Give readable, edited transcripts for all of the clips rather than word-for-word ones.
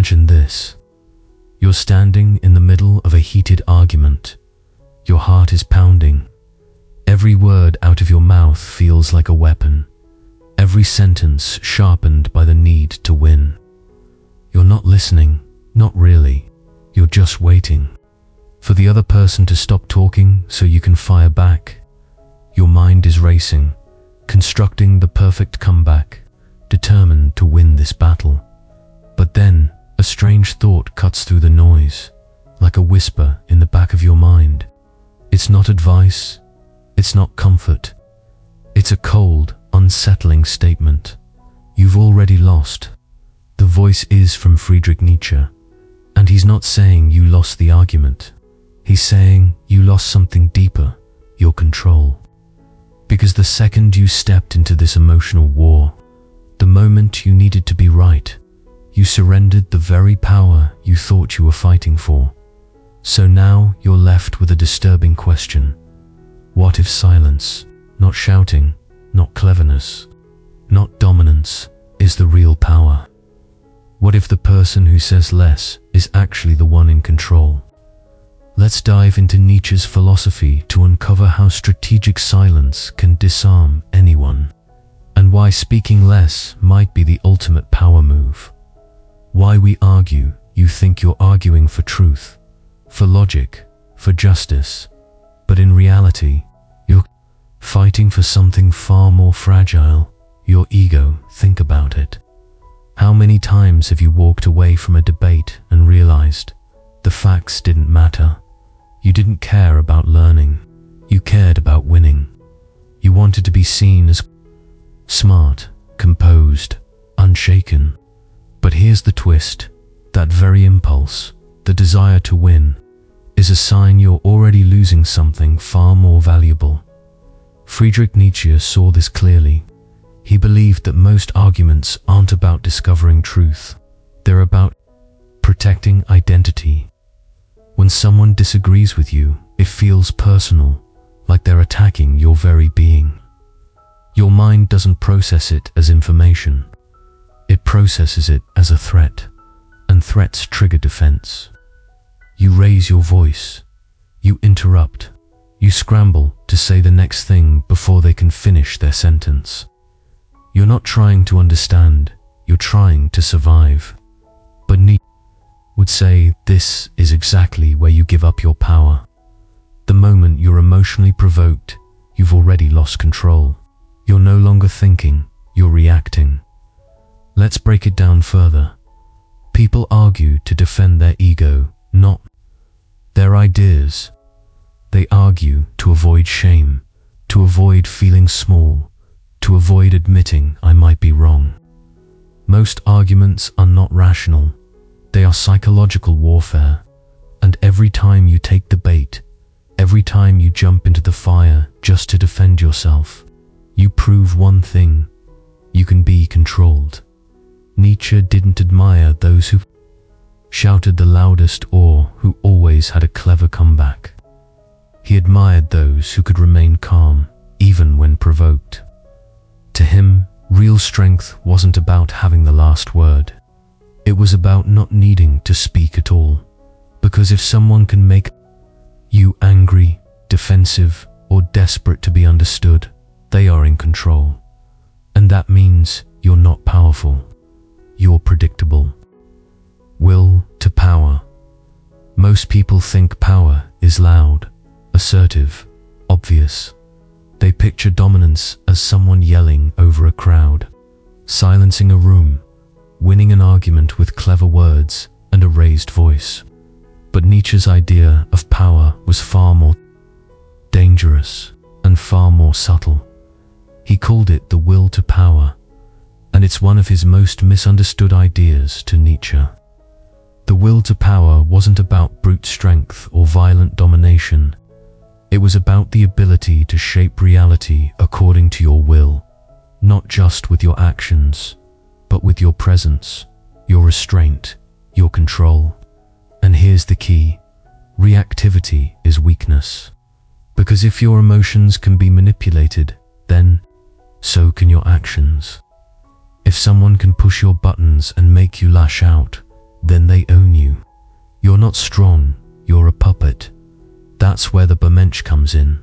Imagine this. You're standing in the middle of a heated argument. Your heart is pounding. Every word out of your mouth feels like a weapon. Every sentence sharpened by the need to win. You're not listening, not really. You're just waiting for the other person to stop talking so you can fire back. Your mind is racing, constructing the perfect comeback, determined to win this battle. But then, a strange thought cuts through the noise, like a whisper in the back of your mind. It's not advice, it's not comfort. It's a cold, unsettling statement. You've already lost. The voice is from Friedrich Nietzsche, and he's not saying you lost the argument. He's saying you lost something deeper, your control. Because the second you stepped into this emotional war, the moment you needed to be right, you surrendered the very power you thought you were fighting for. So now you're left with a disturbing question. What if silence, not shouting, not cleverness, not dominance, is the real power? What if the person who says less is actually the one in control? Let's dive into Nietzsche's philosophy to uncover how strategic silence can disarm anyone, and why speaking less might be the ultimate power move. Why we argue, you think you're arguing for truth, for logic, for justice, but in reality, you're fighting for something far more fragile, your ego. Think about it. How many times have you walked away from a debate and realized the facts didn't matter? You didn't care about learning, you cared about winning. You wanted to be seen as smart, composed, unshaken. But here's the twist. That very impulse, the desire to win, is a sign you're already losing something far more valuable. Friedrich Nietzsche saw this clearly. He believed that most arguments aren't about discovering truth. They're about protecting identity. When someone disagrees with you, it feels personal, like they're attacking your very being. Your mind doesn't process it as information. It processes it as a threat, and threats trigger defense. You raise your voice, you interrupt, you scramble to say the next thing before they can finish their sentence. You're not trying to understand, you're trying to survive. But Nietzsche would say this is exactly where you give up your power. The moment you're emotionally provoked, you've already lost control. You're no longer thinking, you're reacting. Let's break it down further. People argue to defend their ego, not their ideas. They argue to avoid shame, to avoid feeling small, to avoid admitting I might be wrong. Most arguments are not rational. They are psychological warfare. And every time you take the bait, every time you jump into the fire just to defend yourself, you prove one thing: you can be controlled. Nietzsche didn't admire those who shouted the loudest or who always had a clever comeback. He admired those who could remain calm, even when provoked. To him, real strength wasn't about having the last word. It was about not needing to speak at all. Because if someone can make you angry, defensive, or desperate to be understood, they are in control. And that means you're not powerful. You're predictable. Will to power. Most people think power is loud, assertive, obvious. They picture dominance as someone yelling over a crowd, silencing a room, winning an argument with clever words and a raised voice. But Nietzsche's idea of power was far more dangerous and far more subtle. He called it the will to power, and it's one of his most misunderstood ideas to Nietzsche. The will to power wasn't about brute strength or violent domination. It was about the ability to shape reality according to your will, not just with your actions, but with your presence, your restraint, your control. And here's the key: reactivity is weakness. Because if your emotions can be manipulated, then so can your actions. If someone can push your buttons and make you lash out, then they own you. You're not strong, you're a puppet. That's where the Übermensch comes in.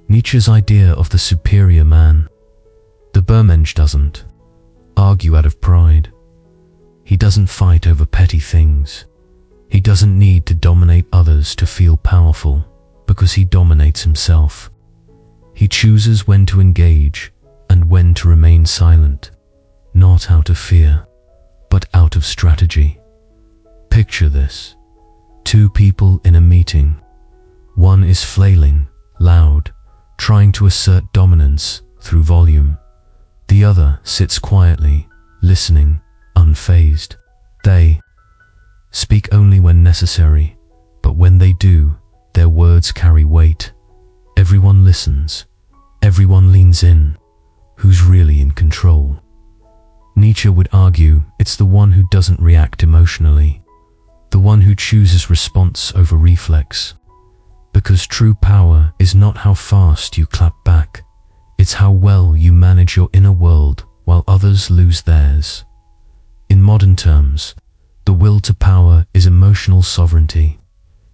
Nietzsche's idea of the superior man. The Übermensch doesn't argue out of pride. He doesn't fight over petty things. He doesn't need to dominate others to feel powerful, because he dominates himself. He chooses when to engage and when to remain silent, not out of fear, but out of strategy. Picture this. Two people in a meeting. One is flailing, loud, trying to assert dominance through volume. The other sits quietly, listening, unfazed. They speak only when necessary, but when they do, their words carry weight. Everyone listens. Everyone leans in. Who's really in control? Nietzsche would argue it's the one who doesn't react emotionally, the one who chooses response over reflex. Because true power is not how fast you clap back, it's how well you manage your inner world while others lose theirs. In modern terms, the will to power is emotional sovereignty.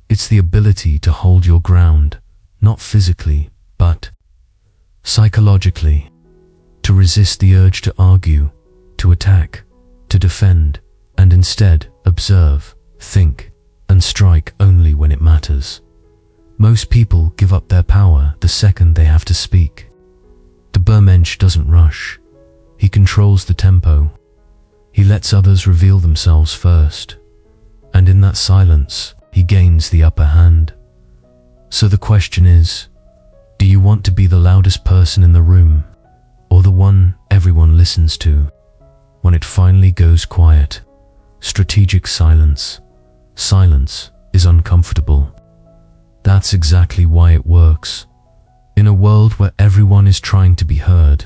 It's the ability to hold your ground, not physically, but psychologically. To resist the urge to argue, to attack, to defend, and instead observe, think, and strike only when it matters. Most people give up their power the second they have to speak. The Übermensch doesn't rush. He controls the tempo. He lets others reveal themselves first. And in that silence, he gains the upper hand. So the question is, do you want to be the loudest person in the room, or the one everyone listens to? When it finally goes quiet, strategic silence. Silence is uncomfortable. That's exactly why it works. In a world where everyone is trying to be heard,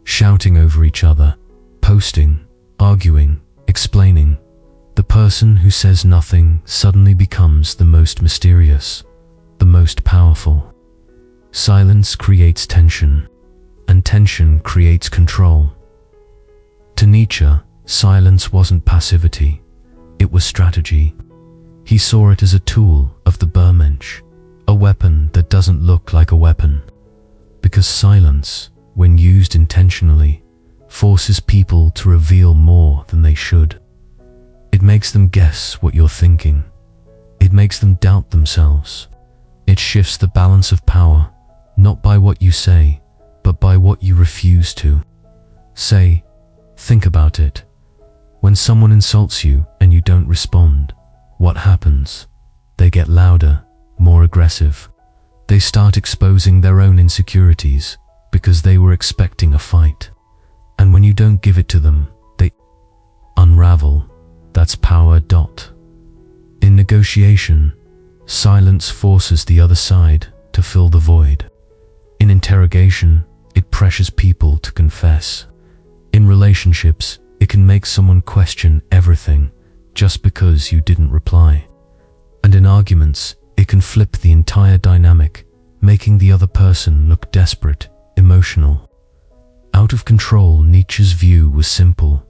shouting over each other, posting, arguing, explaining, the person who says nothing suddenly becomes the most mysterious, the most powerful. Silence creates tension, and tension creates control. To Nietzsche, silence wasn't passivity, it was strategy. He saw it as a tool of the Übermensch, a weapon that doesn't look like a weapon. Because silence, when used intentionally, forces people to reveal more than they should. It makes them guess what you're thinking. It makes them doubt themselves. It shifts the balance of power, not by what you say, but by what you refuse to say. Think about it. When someone insults you and you don't respond, what happens? They get louder, more aggressive. They start exposing their own insecurities because they were expecting a fight. And when you don't give it to them, they unravel. That's power. In negotiation, silence forces the other side to fill the void. In interrogation, it pressures people to confess. In relationships, it can make someone question everything just because you didn't reply. And in arguments, it can flip the entire dynamic, making the other person look desperate, emotional. Out of control, Nietzsche's view was simple.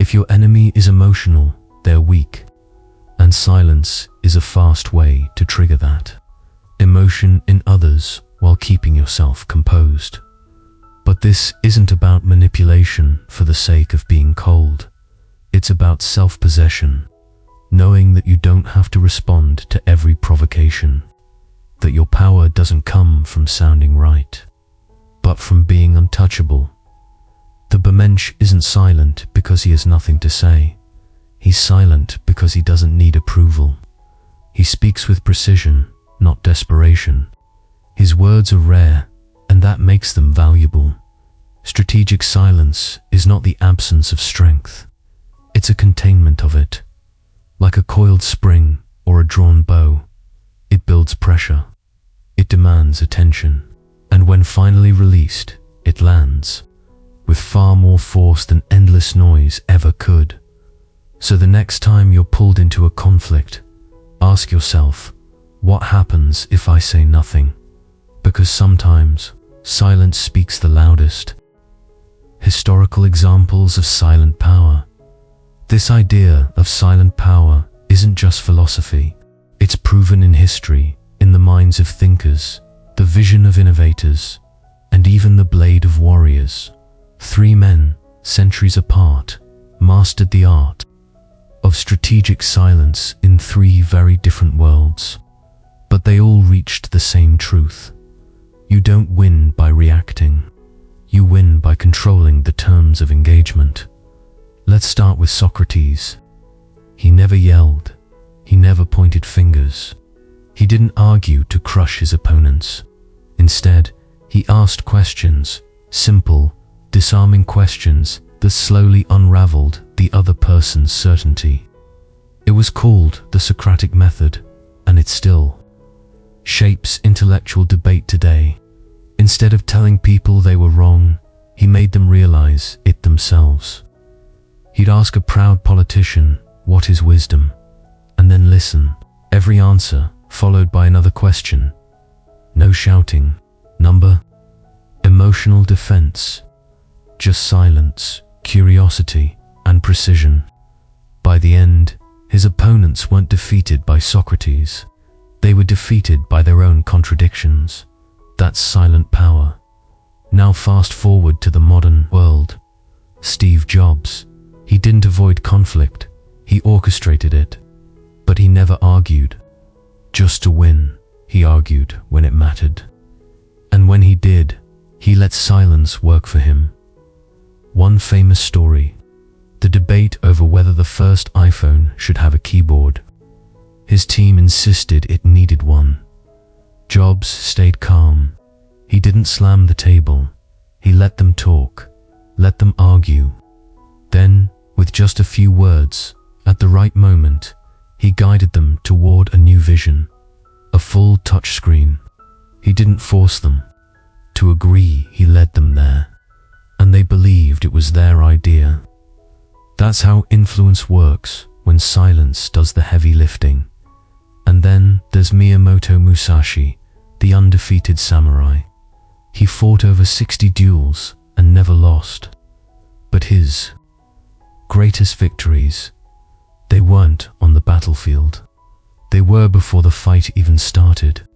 If your enemy is emotional, they're weak. And silence is a fast way to trigger that emotion in others while keeping yourself composed. But this isn't about manipulation for the sake of being cold. It's about self-possession, knowing that you don't have to respond to every provocation, that your power doesn't come from sounding right, but from being untouchable. The Übermensch isn't silent because he has nothing to say. He's silent because he doesn't need approval. He speaks with precision, not desperation. His words are rare, and that makes them valuable. Strategic silence is not the absence of strength. It's a containment of it. Like a coiled spring or a drawn bow, it builds pressure. It demands attention. And when finally released, it lands with far more force than endless noise ever could. So the next time you're pulled into a conflict, ask yourself, what happens if I say nothing? Because sometimes silence speaks the loudest. Historical examples of silent power. This idea of silent power isn't just philosophy. It's proven in history, in the minds of thinkers, the vision of innovators, and even the blade of warriors. Three men, centuries apart, mastered the art of strategic silence in three very different worlds. But they all reached the same truth. You don't win by reacting. You win by controlling the terms of engagement. Let's start with Socrates. He never yelled. He never pointed fingers. He didn't argue to crush his opponents. Instead, he asked questions, simple, disarming questions that slowly unraveled the other person's certainty. It was called the Socratic method, and it still shapes intellectual debate today. Instead of telling people they were wrong, he made them realize it themselves. He'd ask a proud politician, "What is wisdom?" and then listen. Every answer followed by another question. No shouting, number, emotional defense, just silence, curiosity, and precision. By the end, his opponents weren't defeated by Socrates. They were defeated by their own contradictions. That's silent power. Now fast forward to the modern world. Steve Jobs. He didn't avoid conflict. He orchestrated it. But he never argued. Just to win, he argued when it mattered. And when he did, he let silence work for him. One famous story. The debate over whether the first iPhone should have a keyboard. His team insisted it needed one. Jobs stayed calm. He didn't slam the table. He let them talk, let them argue. Then, with just a few words, at the right moment, he guided them toward a new vision, a full touchscreen. He didn't force them to agree, he led them there, and they believed it was their idea. That's how influence works, when silence does the heavy lifting. And then there's Miyamoto Musashi, the undefeated samurai. He fought over 60 duels and never lost. But his greatest victories, they weren't on the battlefield. They were before the fight even started.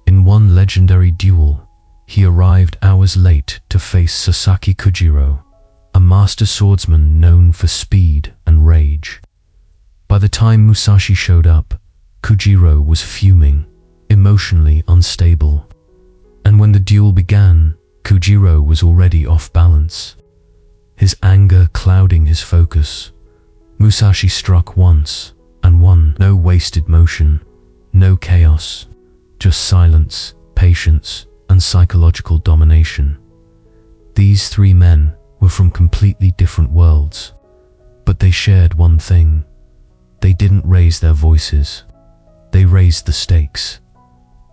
In one legendary duel, he arrived hours late to face Sasaki Kujiro, a master swordsman known for speed and rage. By the time Musashi showed up, Kujiro was fuming, emotionally unstable. And when the duel began, Kujiro was already off balance, his anger clouding his focus. Musashi struck once and won. No wasted motion, no chaos, just silence, patience, and psychological domination. These three men were from completely different worlds, but they shared one thing. They didn't raise their voices. They raised the stakes.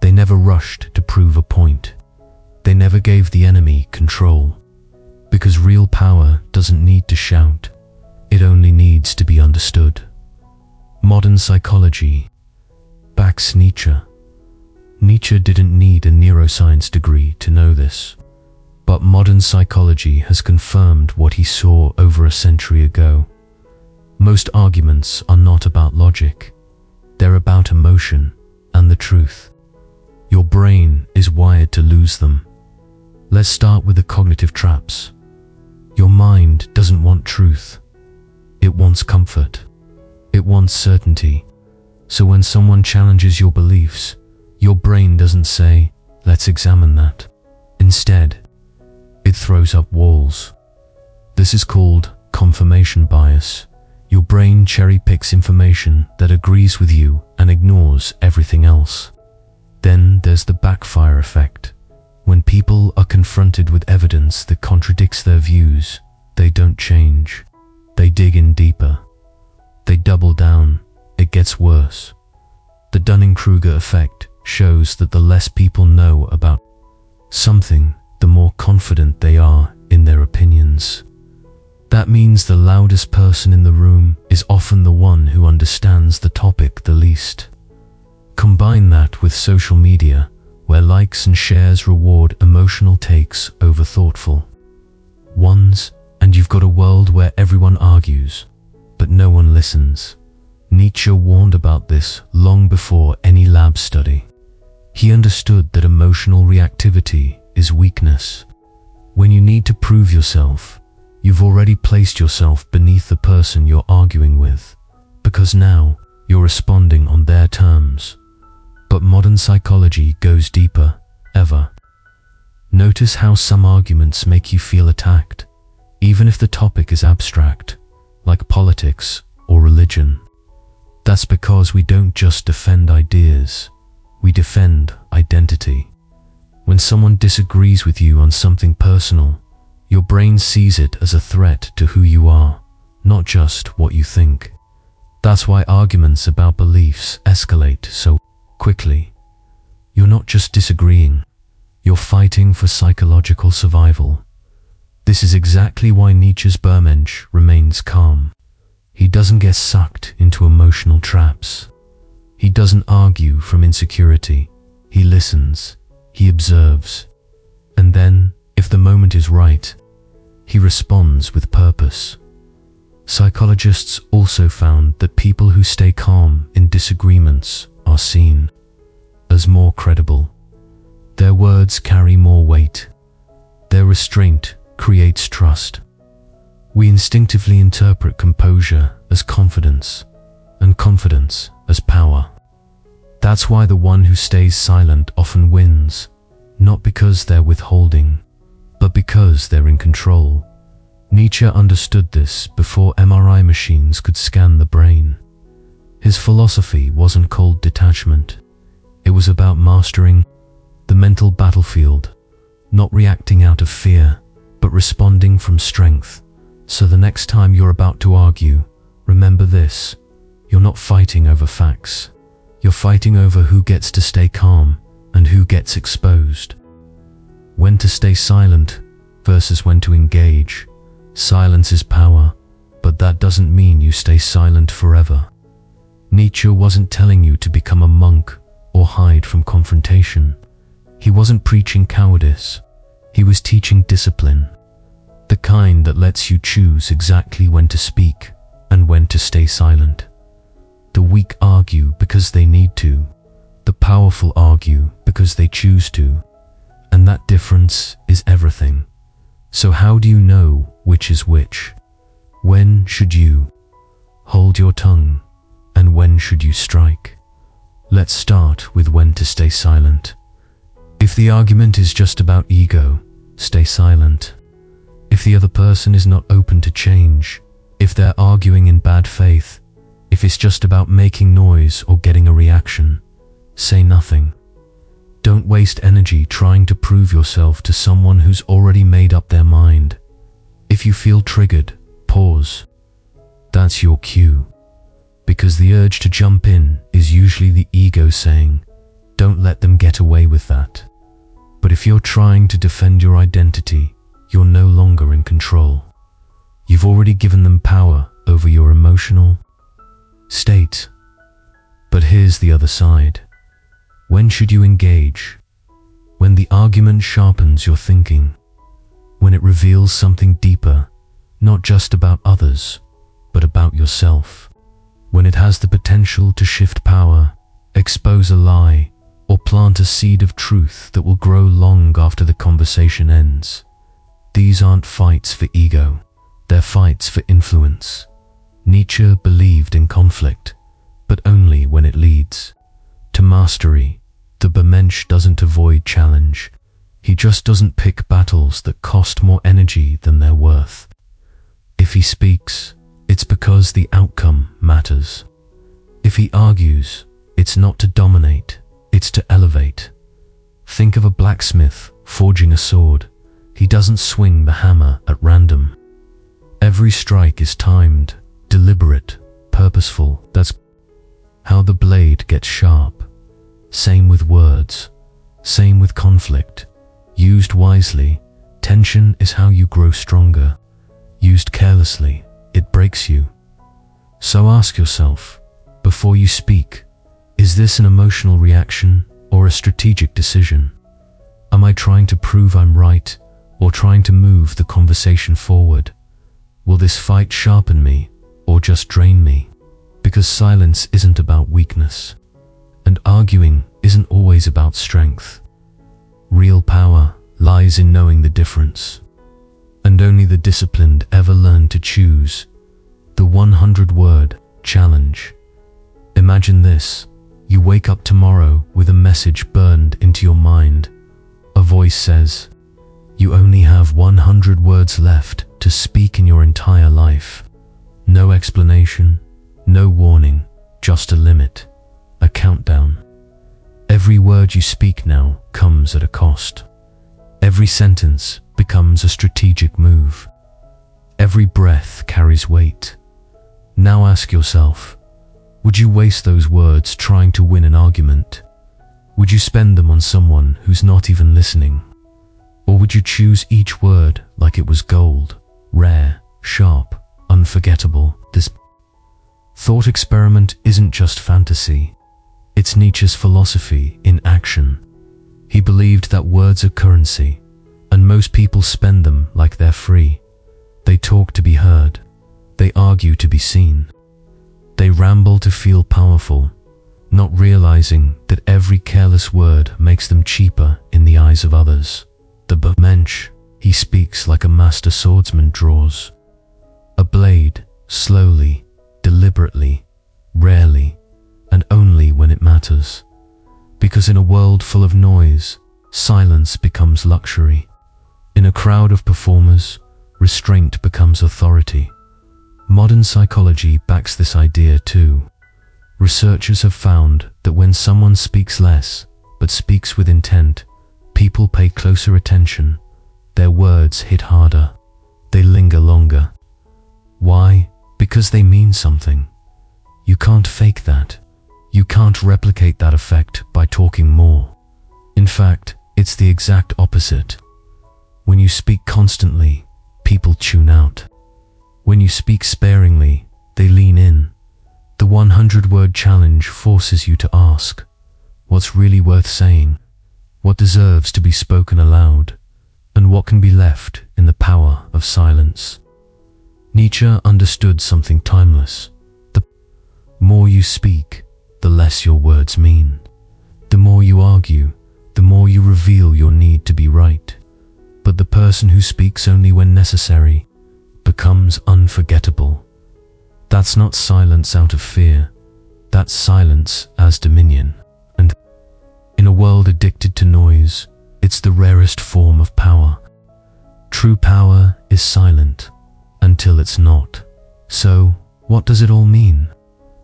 They never rushed to prove a point. They never gave the enemy control. Because real power doesn't need to shout. It only needs to be understood. Modern psychology backs Nietzsche. Nietzsche didn't need a neuroscience degree to know this. But modern psychology has confirmed what he saw over a century ago. Most arguments are not about logic. They're about emotion and the truth. Your brain is wired to lose them. Let's start with the cognitive traps. Your mind doesn't want truth. It wants comfort. It wants certainty. So when someone challenges your beliefs, your brain doesn't say, "Let's examine that." Instead, it throws up walls. This is called confirmation bias. Your brain cherry-picks information that agrees with you and ignores everything else. Then there's the backfire effect. When people are confronted with evidence that contradicts their views, they don't change. They dig in deeper. They double down. It gets worse. The Dunning-Kruger effect shows that the less people know about something, the more confident they are in their opinions. That means the loudest person in the room is often the one who understands the topic the least. Combine that with social media, where likes and shares reward emotional takes over thoughtful ones, and you've got a world where everyone argues, but no one listens. Nietzsche warned about this long before any lab study. He understood that emotional reactivity is weakness. When you need to prove yourself, you've already placed yourself beneath the person you're arguing with, because now you're responding on their terms. But modern psychology goes deeper, ever. Notice how some arguments make you feel attacked, even if the topic is abstract, like politics or religion. That's because we don't just defend ideas, we defend identity. When someone disagrees with you on something personal, your brain sees it as a threat to who you are, not just what you think. That's why arguments about beliefs escalate so quickly. You're not just disagreeing, you're fighting for psychological survival. This is exactly why Nietzsche's Übermensch remains calm. He doesn't get sucked into emotional traps. He doesn't argue from insecurity. He listens, he observes, and then, if the moment is right, he responds with purpose. Psychologists also found that people who stay calm in disagreements are seen as more credible. Their words carry more weight. Their restraint creates trust. We instinctively interpret composure as confidence, and confidence as power. That's why the one who stays silent often wins, not because they're withholding, but because they're in control. Nietzsche understood this before MRI machines could scan the brain. His philosophy wasn't cold detachment. It was about mastering the mental battlefield, not reacting out of fear, but responding from strength. So the next time you're about to argue, remember this: you're not fighting over facts. You're fighting over who gets to stay calm and who gets exposed. When to stay silent versus when to engage. Silence is power, but that doesn't mean you stay silent forever. Nietzsche wasn't telling you to become a monk or hide from confrontation. He wasn't preaching cowardice. He was teaching discipline. The kind that lets you choose exactly when to speak and when to stay silent. The weak argue because they need to. The powerful argue because they choose to. And that difference is everything. So how do you know which is which? When should you hold your tongue, and when should you strike? Let's start with when to stay silent. If the argument is just about ego, stay silent. If the other person is not open to change, if they're arguing in bad faith, if it's just about making noise or getting a reaction, say nothing. Don't waste energy trying to prove yourself to someone who's already made up their mind. If you feel triggered, pause. That's your cue. Because the urge to jump in is usually the ego saying, don't let them get away with that. But if you're trying to defend your identity, you're no longer in control. You've already given them power over your emotional state. But here's the other side. When should you engage? When the argument sharpens your thinking. When it reveals something deeper, not just about others, but about yourself. When it has the potential to shift power, expose a lie, or plant a seed of truth that will grow long after the conversation ends. These aren't fights for ego, they're fights for influence. Nietzsche believed in conflict, but only when it leads to mastery. The Übermensch doesn't avoid challenge. He just doesn't pick battles that cost more energy than they're worth. If he speaks, it's because the outcome matters. If he argues, it's not to dominate, it's to elevate. Think of a blacksmith forging a sword. He doesn't swing the hammer at random. Every strike is timed, deliberate, purposeful. That's how the blade gets sharp. Same with words. Same with conflict. Used wisely, tension is how you grow stronger. Used carelessly, it breaks you. So ask yourself, before you speak, is this an emotional reaction or a strategic decision? Am I trying to prove I'm right or trying to move the conversation forward? Will this fight sharpen me or just drain me. Because silence isn't about weakness, and arguing isn't always about strength. Real power lies in knowing the difference, and only the disciplined ever learn to choose. The 100-word challenge. Imagine this: you wake up tomorrow with a message burned into your mind. A voice says, you only have 100 words left to speak in your entire life. No explanation, no warning, just a limit, a countdown. Every word you speak now comes at a cost. Every sentence becomes a strategic move. Every breath carries weight. Now ask yourself, would you waste those words trying to win an argument? Would you spend them on someone who's not even listening? Or would you choose each word like it was gold, rare, sharp, unforgettable? This thought experiment isn't just fantasy. It's Nietzsche's philosophy in action. He believed that words are currency, and most people spend them like they're free. They talk to be heard. They argue to be seen. They ramble to feel powerful, not realizing that every careless word makes them cheaper in the eyes of others. The Übermensch, he speaks like a master swordsman draws a blade, slowly, deliberately, rarely, and only when it matters. Because in a world full of noise, silence becomes luxury. In a crowd of performers, restraint becomes authority. Modern psychology backs this idea too. Researchers have found that when someone speaks less, but speaks with intent, people pay closer attention. Their words hit harder. They linger longer. Why? Because they mean something. You can't fake that. You can't replicate that effect by talking more. In fact, it's the exact opposite. When you speak constantly, people tune out. When you speak sparingly, they lean in. The 100-word challenge forces you to ask, what's really worth saying? What deserves to be spoken aloud? And what can be left in the power of silence? Nietzsche understood something timeless. The more you speak, the less your words mean. The more you argue, the more you reveal your need to be right. But the person who speaks only when necessary becomes unforgettable. That's not silence out of fear. That's silence as dominion. And in a world addicted to noise, it's the rarest form of power. True power is silent until it's not. So, what does it all mean?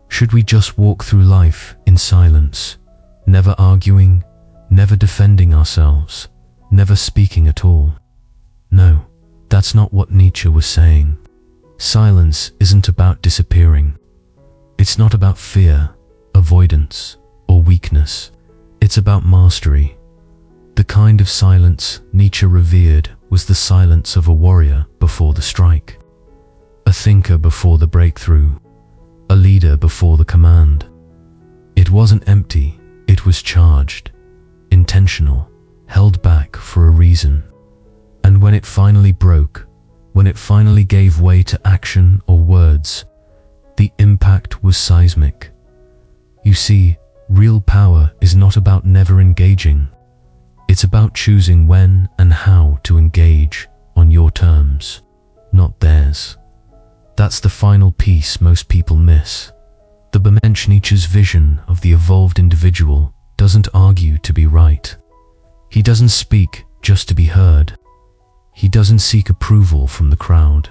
Should we just walk through life in silence, never arguing, never defending ourselves, never speaking at all? No, that's not what Nietzsche was saying. Silence isn't about disappearing. It's not about fear, avoidance, or weakness. It's about mastery. The kind of silence Nietzsche revered was the silence of a warrior before the strike, a thinker before the breakthrough, a leader before the command. It wasn't empty, it was charged, intentional, held back for a reason. And when it finally broke, when it finally gave way to action or words, the impact was seismic. You see, real power is not about never engaging. It's about choosing when and how to engage on your terms, not theirs. That's the final piece most people miss. The Übermensch, Nietzsche's vision of the evolved individual, doesn't argue to be right. He doesn't speak just to be heard. He doesn't seek approval from the crowd.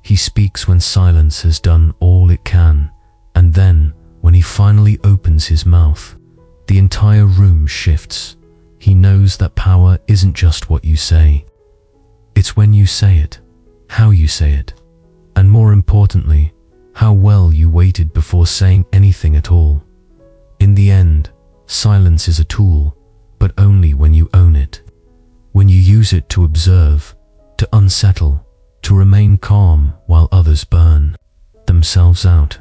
He speaks when silence has done all it can, and then, when he finally opens his mouth, the entire room shifts. He knows that power isn't just what you say. It's when you say it, how you say it, and more importantly, how well you waited before saying anything at all. In the end, silence is a tool, but only when you own it. When you use it to observe, to unsettle, to remain calm while others burn themselves out.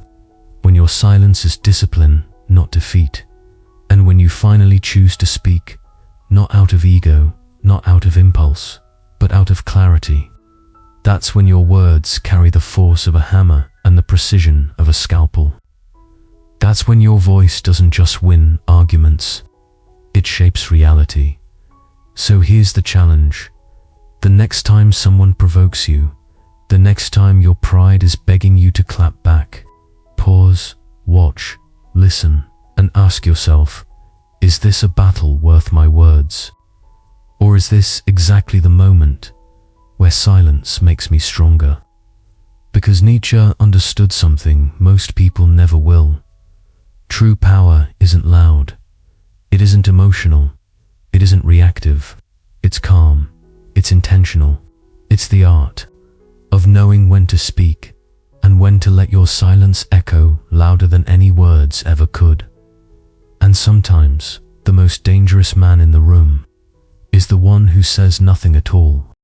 When your silence is discipline, not defeat. And when you finally choose to speak, not out of ego, not out of impulse, but out of clarity. That's when your words carry the force of a hammer and the precision of a scalpel. That's when your voice doesn't just win arguments, it shapes reality. So here's the challenge. The next time someone provokes you, the next time your pride is begging you to clap back, pause, watch, listen, and ask yourself, is this a battle worth my words? Or is this exactly the moment where silence makes me stronger? Because Nietzsche understood something most people never will. True power isn't loud. It isn't emotional. It isn't reactive. It's calm. It's intentional. It's the art of knowing when to speak and when to let your silence echo louder than any words ever could. And sometimes the most dangerous man in the room is the one who says nothing at all.